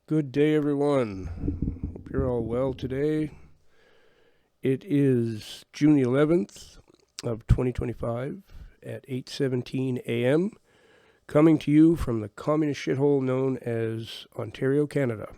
Good day, everyone. Hope you're all well today. It is June 11th of 2025 at 8:17 a.m., coming to you from the communist shithole known as Ontario, Canada.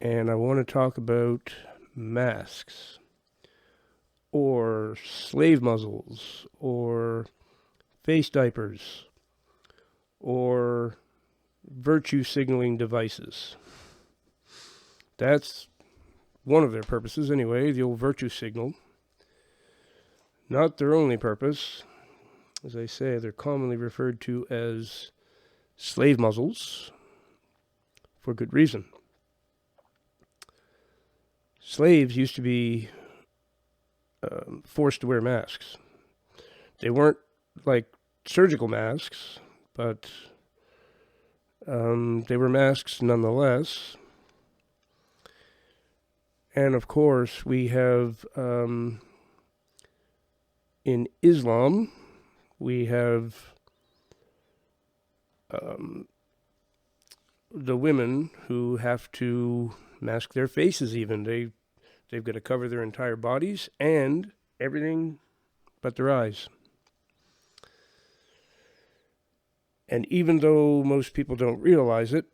And I want to talk about masks, or slave muzzles, or face diapers, or virtue signaling devices. That's one of their purposes anyway, the old virtue signal. Not their only purpose. As I say, they're commonly referred to as slave muzzles for good reason. Slaves used to be forced to wear masks. They weren't like surgical masks, but they were masks nonetheless. And of course, we have, in Islam, we have the women who have to mask their faces even. They've got to cover their entire bodies and everything but their eyes. And even though most people don't realize it,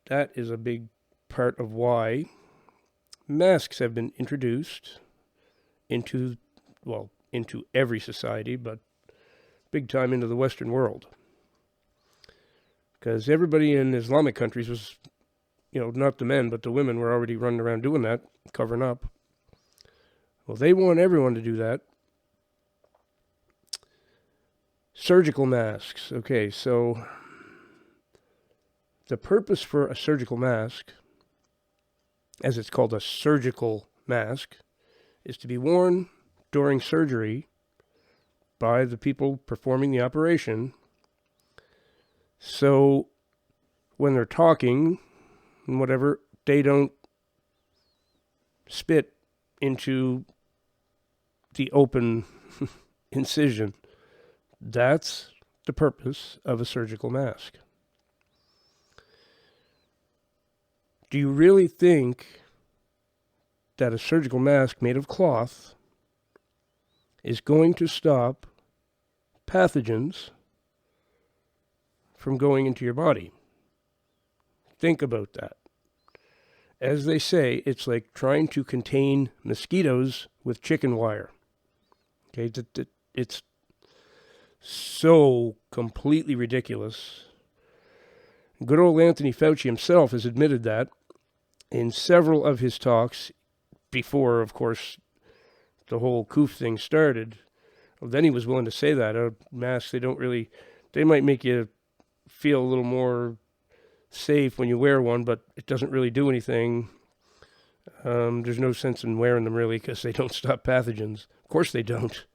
that is a big part of why masks have been introduced into every society, but big time into the Western world. Because everybody in Islamic countries was, not the men, but the women were already running around doing that, covering up. Well, they want everyone to do that. Surgical masks. Okay, so the purpose for a surgical mask, as it's called a surgical mask, is to be worn during surgery by the people performing the operation. So when they're talking and whatever, they don't spit into the open incision. That's the purpose of a surgical mask. Do you really think that a surgical mask made of cloth is going to stop pathogens from going into your body? Think about that. As they say, it's like trying to contain mosquitoes with chicken wire. Okay, it's so completely ridiculous. Good old Anthony Fauci himself has admitted that in several of his talks before, of course, the whole coof thing started. Well, then he was willing to say that. Masks, they might make you feel a little more safe when you wear one, but it doesn't really do anything. There's no sense in wearing them really because they don't stop pathogens. Of course they don't.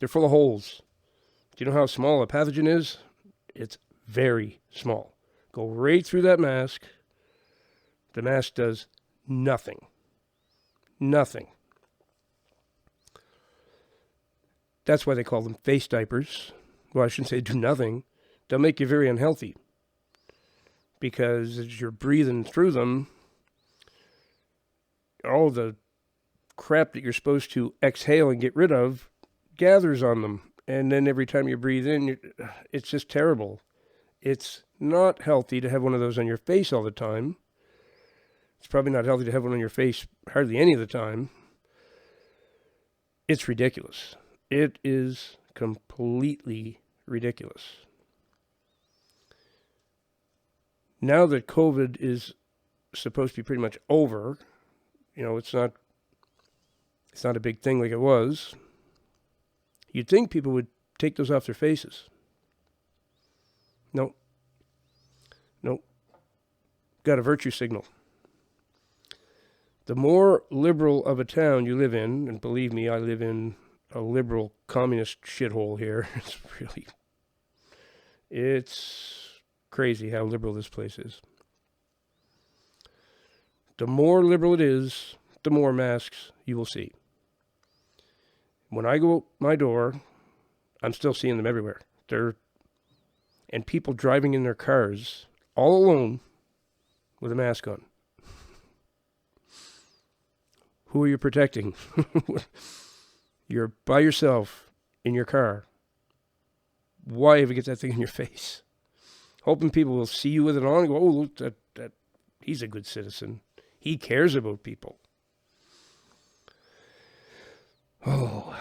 They're full of holes. Do you know how small a pathogen is? It's very small. Go right through that mask. The mask does nothing. Nothing. That's why they call them face diapers. Well, I shouldn't say do nothing. They'll make you very unhealthy. Because as you're breathing through them, all the crap that you're supposed to exhale and get rid of gathers on them. And then every time you breathe in, it's just terrible. It's not healthy to have one of those on your face all the time. It's probably not healthy to have one on your face hardly any of the time. It's ridiculous. It is completely ridiculous. Now that COVID is supposed to be pretty much over, it's not a big thing like it was. You'd think people would take those off their faces. Nope. Got a virtue signal. The more liberal of a town you live in, and believe me, I live in a liberal communist shithole here. It's crazy how liberal this place is. The more liberal it is, the more masks you will see. When I go out my door, I'm still seeing them everywhere. And people driving in their cars all alone with a mask on? Who are you protecting? You're by yourself in your car. Why ever get that thing in your face? Hoping people will see you with it on and go, oh, look, that he's a good citizen. He cares about people. Oh,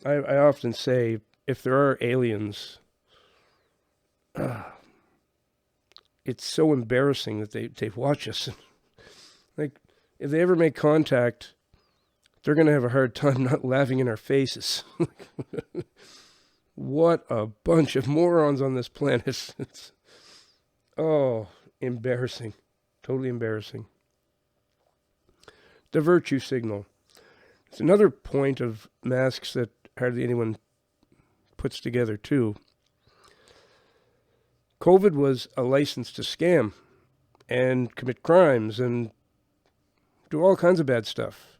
I often say, if there are aliens, it's so embarrassing that they watch us. Like, if they ever make contact, they're going to have a hard time not laughing in our faces. What a bunch of morons on this planet. It's, embarrassing. Totally embarrassing. The virtue signal. It's another point of masks that hardly anyone puts together, too. COVID was a license to scam and commit crimes and do all kinds of bad stuff.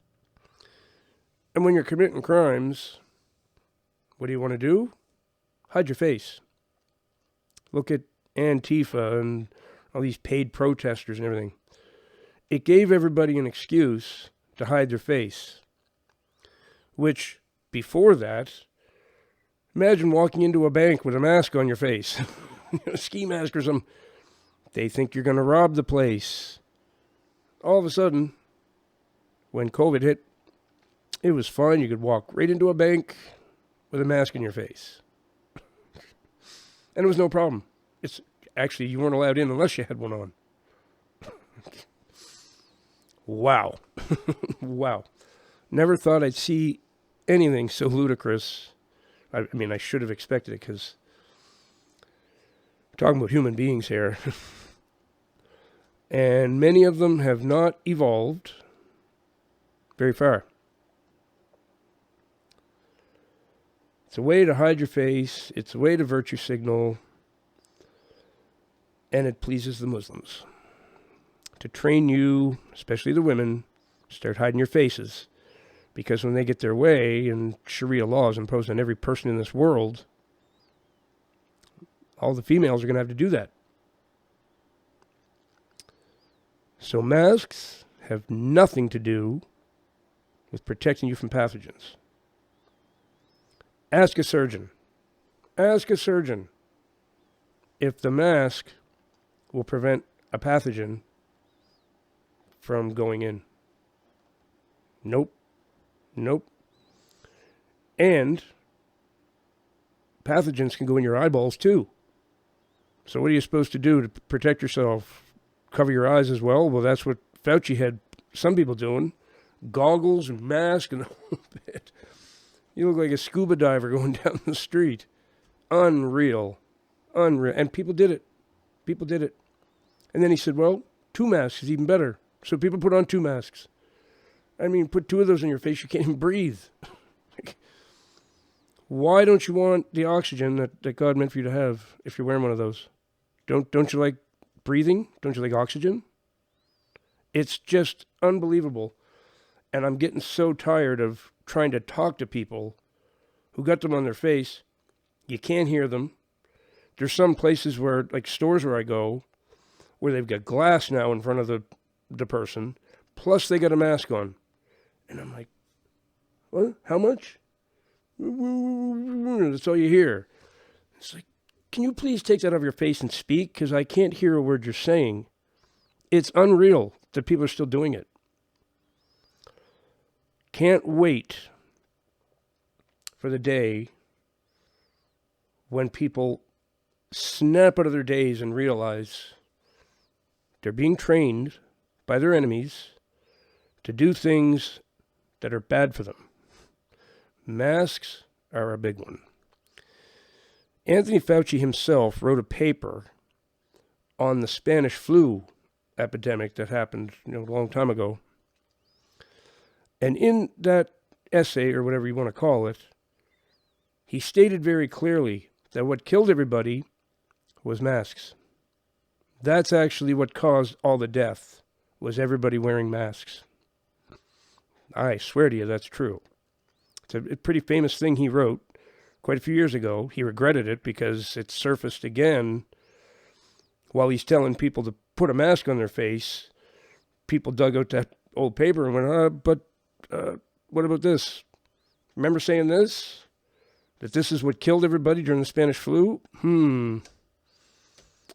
And when you're committing crimes, what do you want to do? Hide your face. Look at Antifa and all these paid protesters and everything. It gave everybody an excuse to hide their face. Which, before that, imagine walking into a bank with a mask on your face. A ski mask or something. They think you're going to rob the place. All of a sudden, when COVID hit, it was fine. You could walk right into a bank with a mask in your face. And it was no problem. It's actually, you weren't allowed in unless you had one on. Wow. Wow. Never thought I'd see anything so ludicrous. I mean, I should have expected it because we're talking about human beings here. And many of them have not evolved very far. It's a way to hide your face. It's a way to virtue signal. And it pleases the Muslims. To train you, especially the women, start hiding your faces. Because when they get their way and Sharia law is imposed on every person in this world, all the females are going to have to do that. So masks have nothing to do with protecting you from pathogens. Ask a surgeon. Ask a surgeon if the mask will prevent a pathogen from going in. Nope. Nope. And pathogens can go in your eyeballs too. So what are you supposed to do to protect yourself? Cover your eyes as well? Well, that's what Fauci had some people doing. Goggles and mask and the whole bit. You look like a scuba diver going down the street. Unreal. Unreal. And people did it. People did it. And then he said, well, 2 masks is even better. So people put on 2 masks. I mean, put 2 of those on your face, you can't even breathe. Why don't you want the oxygen that God meant for you to have if you're wearing one of those? Don't you like breathing? Don't you like oxygen? It's just unbelievable. And I'm getting so tired of trying to talk to people who got them on their face. You can't hear them. There's some places where, like stores where I go, where they've got glass now in front of the person, plus they got a mask on. And I'm like, what? How much? That's all you hear. It's like, can you please take that off your face and speak? Because I can't hear a word you're saying. It's unreal that people are still doing it. Can't wait for the day when people snap out of their days and realize they're being trained by their enemies to do things that are bad for them. Masks are a big one. Anthony Fauci himself wrote a paper on the Spanish flu epidemic that happened, a long time ago. And in that essay, or whatever you want to call it, he stated very clearly that what killed everybody was masks. That's actually what caused all the death, was everybody wearing masks. I swear to you, that's true. It's a pretty famous thing he wrote quite a few years ago. He regretted it because it surfaced again while he's telling people to put a mask on their face, people dug out that old paper and went, but what about this? Remember saying this? That this is what killed everybody during the Spanish flu?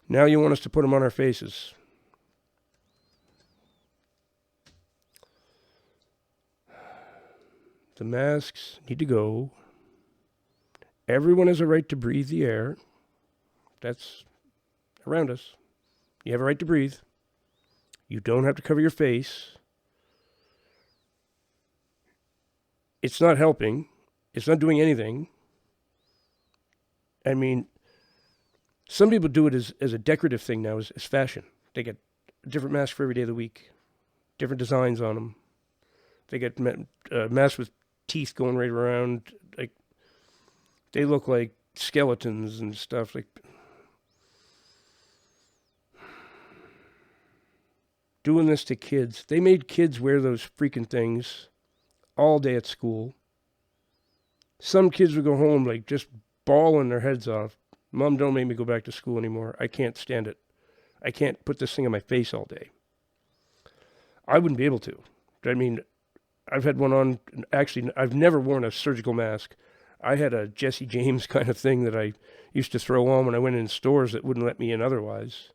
Now you want us to put them on our faces. The masks need to go. Everyone has a right to breathe the air that's around us. You have a right to breathe. You don't have to cover your face. It's not helping. It's not doing anything. I mean, some people do it as a decorative thing now, as fashion. They get a different mask for every day of the week, different designs on them. They get masks with teeth going right around. Like, they look like skeletons and stuff. Like, doing this to kids. They made kids wear those freaking things all day at school. Some kids would go home like just bawling their heads off. Mom, don't make me go back to school anymore. I can't stand it. I can't put this thing on my face all day. I wouldn't be able to. I mean, I've had one on. Actually, I've never worn a surgical mask. I had a Jesse James kind of thing that I used to throw on when I went in stores that wouldn't let me in otherwise.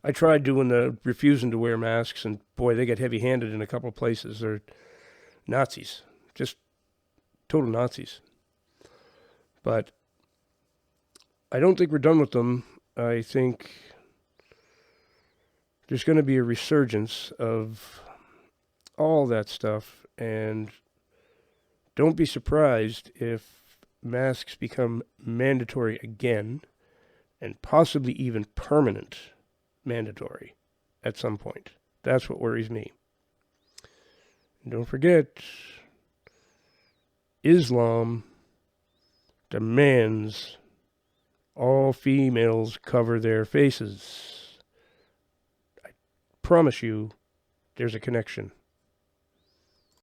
I tried doing the refusing to wear masks, and boy, they get heavy-handed in a couple of places. They're Nazis. Just total Nazis. But I don't think we're done with them. I think there's going to be a resurgence of all that stuff, and don't be surprised if masks become mandatory again, and possibly even permanent mandatory at some point. That's what worries me. And don't forget, Islam demands all females cover their faces. I promise you, there's a connection.